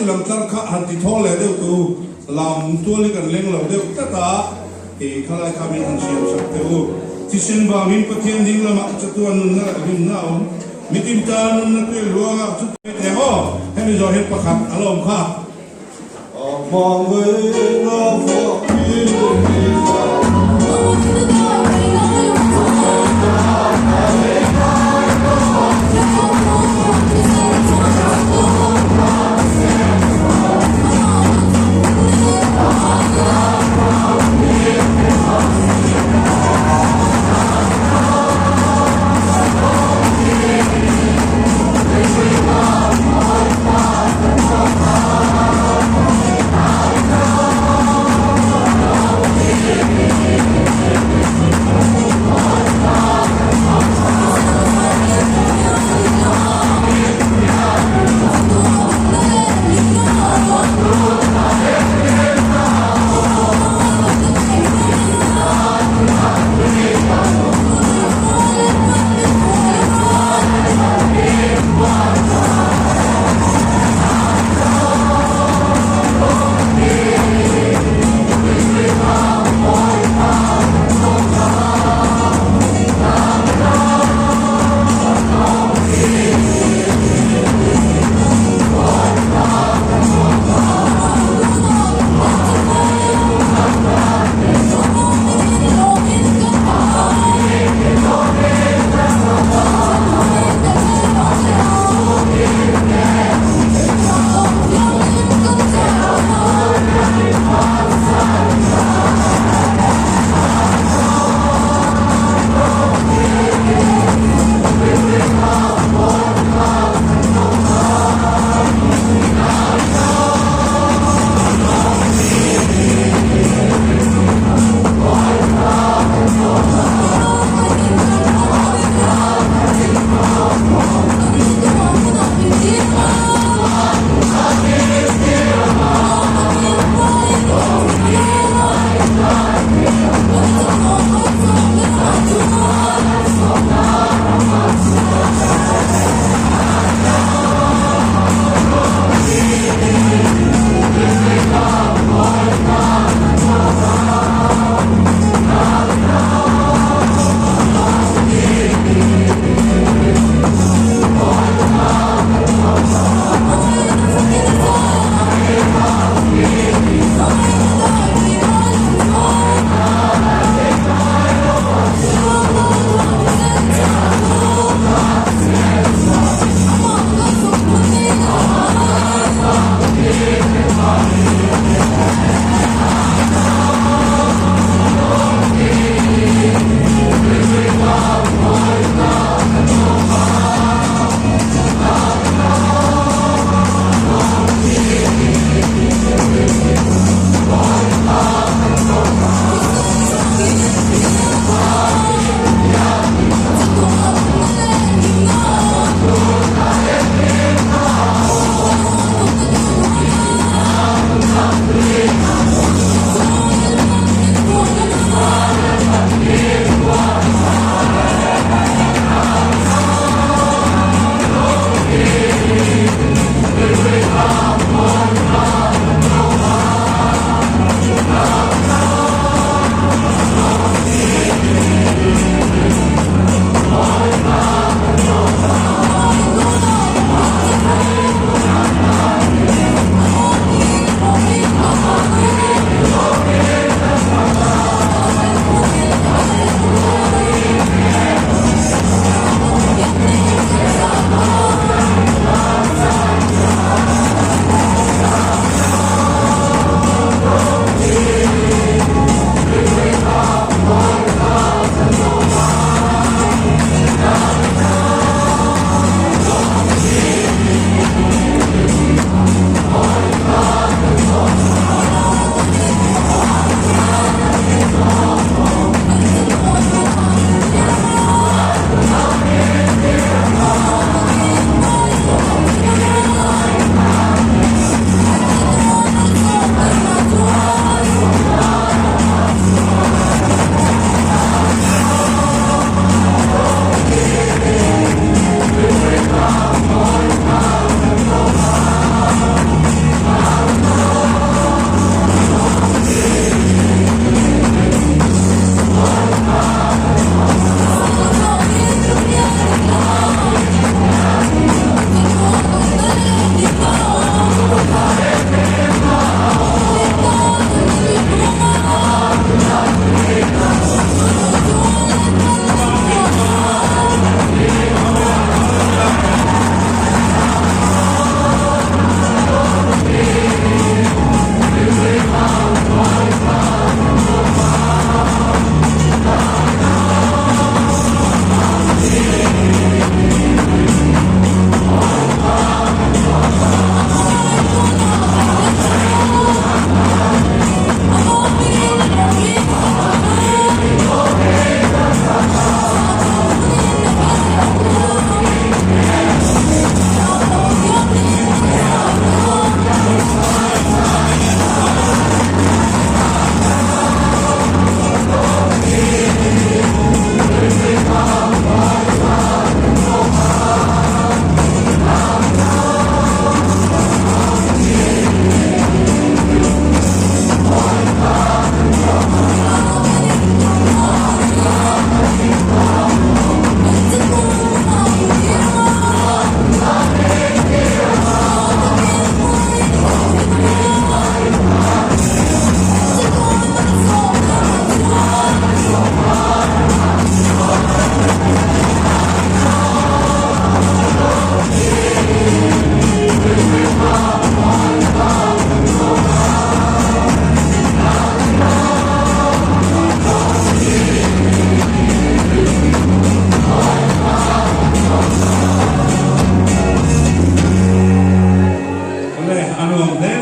ลำตั้งข้าหันติท้อเลยเดี๋ยวตูลำตัวเล็กกันเลี้ยงเราเดี๋ยวตาตาข้าไล่ข้ามีอันเชียวสักเดียวที่เส้นบางมินปะเทียนดิ้งละมักจะตัวนุ่นน่ะหิมน่ามิติมตานุ่นน่ะตัวรัวจุดเดียวให้มีจอเห็นประคับอารมณ์ข้ามองเวงาฟอกที่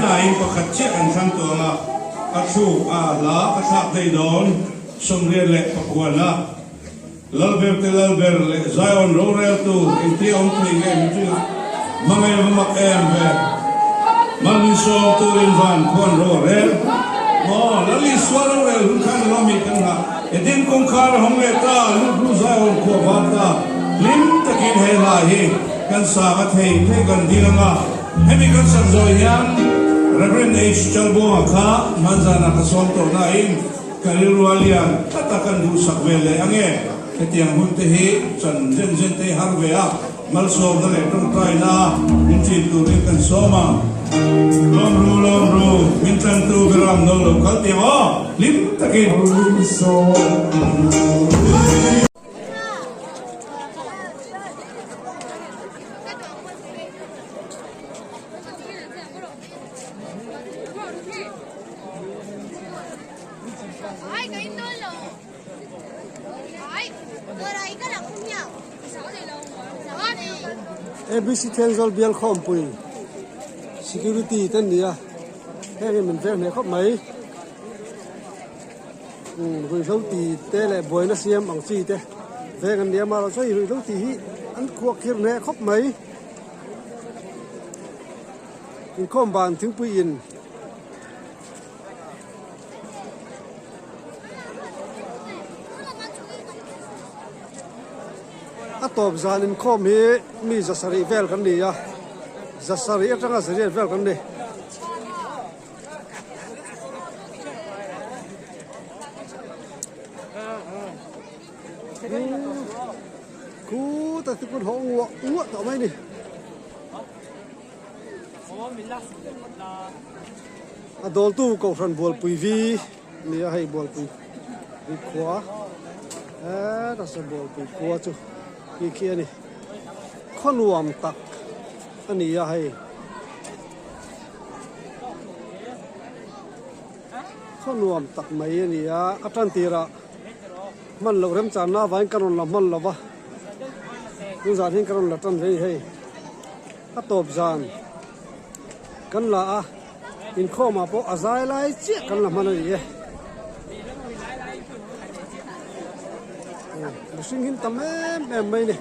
na in pakhat che kan sang to la a thu a la a thak dei don som re le pakwana lalber te lalber le zion rorel tu in tri on tri game tu mangai mak em ve mangin so tu in van kon rorel mo lali swallow rel hun kan lomi kan ha edin kong khar hong le ta lu zion ko bata lim takin he la hi kan sa ga thei thei kan dilanga hemi kan san zo yan Reverend H. Chalbo kha manzana ka som to na in kalirwalian tatakan du sakwele ange ketiang hunte hi chan jen te harvea malso na le tung tai na mintin tu rin kan soma lomru mintan tu gram no lo kalti wa lim takin so ABC Tenzol Bial Khompui security tan nia he min ver ne khop mai hui thau ti te le boina siam ang chi te ve kan nia ma lo choi hui thau ti hi an khuak khir ne khop mai in khom ban thing pui in top zan in khom hi mi zasari vel kan ni ya zasari atanga zari vel kan ni ku ta ti kun hong wa to mai ni adol tu ko fran bol pui vi ni ya hai bol pui vi khwa ta sa bol pui khwa chu kia này con nuông tắc anh ấy hay con nuông tắc mấy anh ấy các trang tira mình lâu lắm chán na vài cái làm mình là vợ nhưng giờ thì cái là trang gì hay các top giàn cái là in kho mà bộ azai lại chiếc cái là mình gì sinh hin tam em mấy này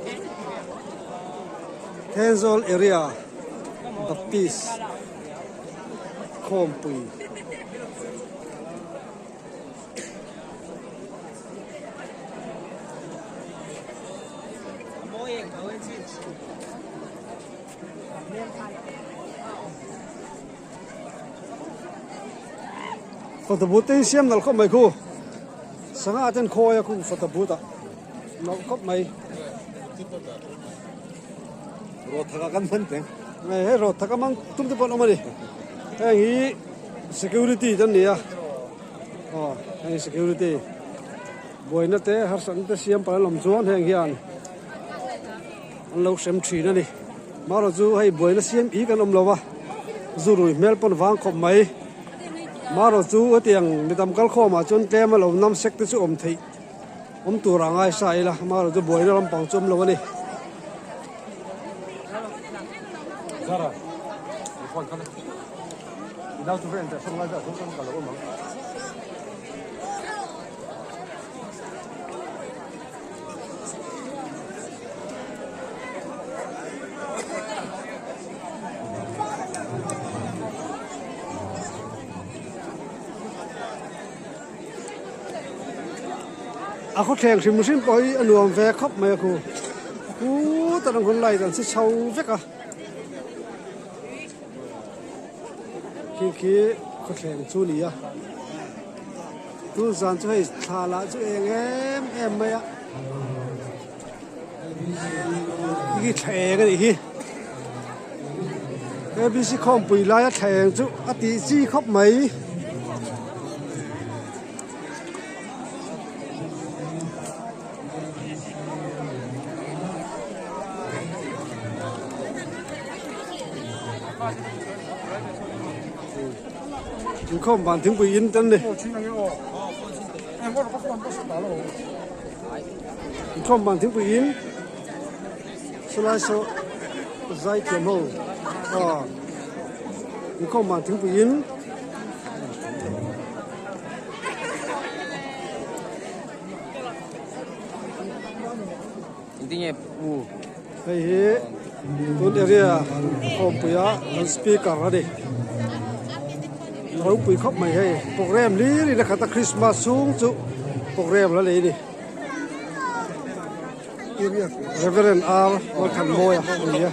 Tenzol area Baptist Khompui Photobooth siam nal khom mai khu sanga ten khoya khu photobooth nó khóc mày rồi thằng con phân tiếng này hết rồi thằng con mang tung tiếp bọn ông đi anh ấy security chân nè anh ấy security buổi nó té har sẵn té xiêm phải làm chuan hàng hiền anh lâu xem trì nữa đi mà rồi dù hay buổi nó xiêm ý cái ông lâu à dù rồi mail pon vang khom mày mà rồi dù ở tiền đi tầm cal kho mà chôn tem mà lâu năm sek tới chỗ thấy tu rang ai sai la mà rồi buổi nó làm bằng chôm lâu này Zara con con đâu tu viện xong lại giờ không cả lâu màเขาแข่งสิมุสินปอยอันวมแวกครับไม่กูแต่ละคนไล่กันสิเช่าแวกอ่ะขี้เขาแข่งชูนี่อ่ะตู้จานช่วยทาละช่วยเอ็มไม่อ่ะขี้แข่งกันอีกABC คอมปุยไล่แข่งจุอติจีครับไหมข้อมบานถึงไปยินตันเลยข้อมบานถึงไปยินสไลด์โซ่ใจเขียวโม่ มีข้อมาถึงผู้หญิง intinya Hei tuan area kom puya dan speaker ada. Lalu pui kop mai hei program ni nak kata Christmas sung tu program lah ni. Reverend R Walkan Moya ya.